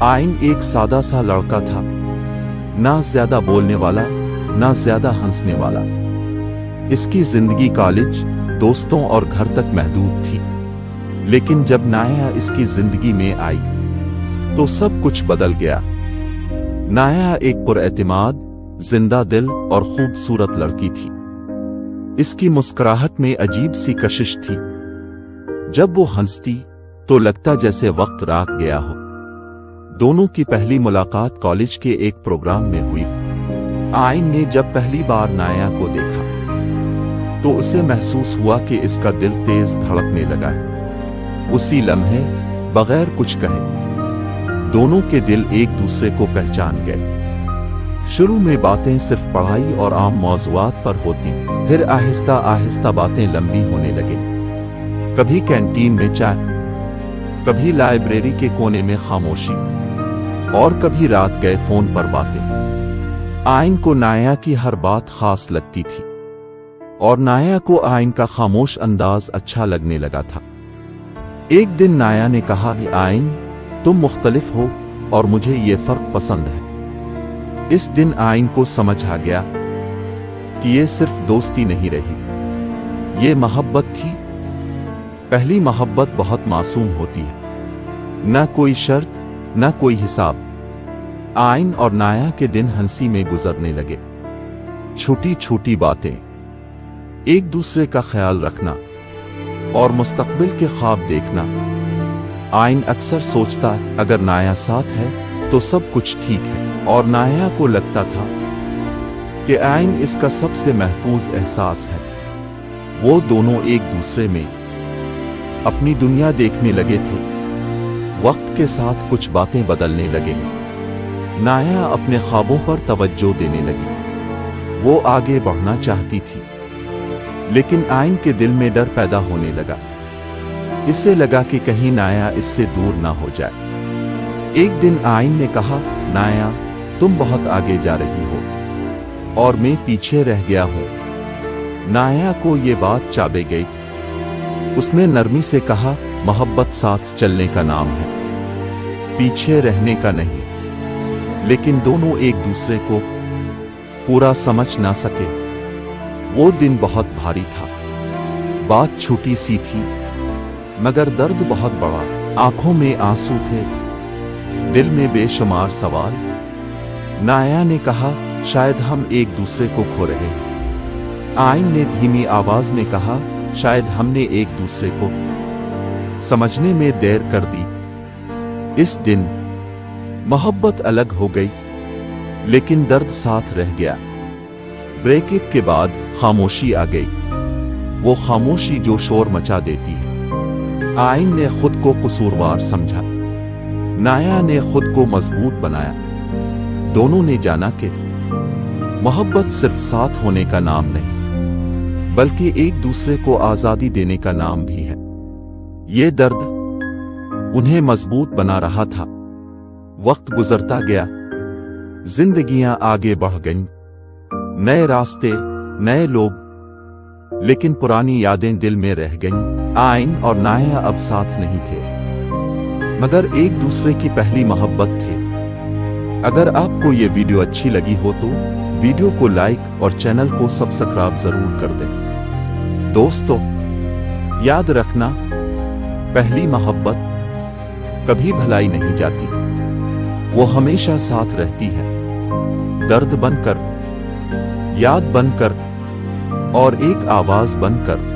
आइन एक सादा सा लड़का था, ना ज्यादा बोलने वाला ना ज्यादा हंसने वाला। इसकी जिंदगी कॉलेज, दोस्तों और घर तक महदूद थी। लेकिन जब नाया इसकी जिंदगी में आई तो सब कुछ बदल गया। नाया एक पुरएतिमाद, जिंदा दिल और खूबसूरत लड़की थी। इसकी मुस्कुराहट में अजीब सी कशिश थी। जब वो हंसती तो लगता जैसे वक्त रात गया हो। दोनों की पहली मुलाकात कॉलेज के एक प्रोग्राम में हुई। आइन ने जब पहली बार नाया को देखा तो उसे महसूस हुआ कि इसका दिल तेज धड़कने लगा है। उसी लम्हे, बगैर कुछ कहे, दोनों के दिल एक दूसरे को पहचान गए। शुरू में बातें सिर्फ पढ़ाई और आम मौज़ूआत पर होती, फिर आहिस्ता आहिस्ता बातें लंबी होने लगी। कभी कैंटीन में चाय, कभी लाइब्रेरी के कोने में खामोशी, और कभी रात गए फोन पर बातें। आइन को नाया की हर बात खास लगती थी और नाया को आइन का खामोश अंदाज अच्छा लगने लगा था। एक दिन नाया ने कहा कि आइन, तुम मुख्तलिफ हो और मुझे ये फर्क पसंद है। इस दिन आइन को समझ आ गया कि ये सिर्फ दोस्ती नहीं रही, ये मोहब्बत थी। पहली मोहब्बत बहुत मासूम होती है, न कोई शर्त न कोई हिसाब। आइन और नाया के दिन हंसी में गुजरने लगे। छोटी छोटी बातें, एक दूसरे का ख्याल रखना और मुस्तकबिल के ख्वाब देखना। आइन अक्सर सोचता, अगर नाया साथ है तो सब कुछ ठीक है, और नाया को लगता था कि आइन इसका सबसे महफूज एहसास है। वो दोनों एक दूसरे में अपनी दुनिया देखने लगे थे। वक्त के साथ कुछ बातें बदलने लगे। नाया अपने ख्वाबों पर तवज्जो देने लगी। वो आगे बढ़ना चाहती थी, लेकिन आइन के दिल में डर पैदा होने लगा। इसे लगा कि कहीं नाया इससे दूर ना हो जाए। एक दिन आइन ने कहा, नाया, तुम बहुत आगे जा रही हो और मैं पीछे रह गया हूं। नाया को ये बात चाबे गई। उसने नरमी से कहा, मोहब्बत साथ चलने का नाम है, पीछे रहने का नहीं। लेकिन दोनों एक दूसरे को पूरा समझ ना सके। वो दिन बहुत भारी था। बात छोटी सी थी मगर दर्द बहुत बड़ा। आंखों में आंसू थे, दिल में बेशुमार सवाल। नाया ने कहा, शायद हम एक दूसरे को खो रहे हैं। आइन ने धीमी आवाज में कहा, शायद हमने एक दूसरे को समझने में देर कर दी। इस दिन मोहब्बत अलग हो गई, लेकिन दर्द साथ रह गया। ब्रेकअप के बाद खामोशी आ गई, वो खामोशी जो शोर मचा देती है। आइन ने खुद को कसूरवार समझा, नाया ने खुद को मजबूत बनाया। दोनों ने जाना कि मोहब्बत सिर्फ साथ होने का नाम नहीं, बल्कि एक दूसरे को आजादी देने का नाम भी है। ये दर्द उन्हें मजबूत बना रहा था। वक्त गुजरता गया, जिंदगियां आगे बढ़ गईं, नए रास्ते, नए लोग, लेकिन पुरानी यादें दिल में रह गईं। आइन और नाया अब साथ नहीं थे, मगर एक दूसरे की पहली मोहब्बत थे। अगर आपको ये वीडियो अच्छी लगी हो तो वीडियो को लाइक और चैनल को सब्सक्राइब जरूर कर दें। दोस्तों, याद रखना, पहली मोहब्बत कभी भुलाई नहीं जाती, वो हमेशा साथ रहती है, दर्द बनकर, याद बनकर और एक आवाज बनकर।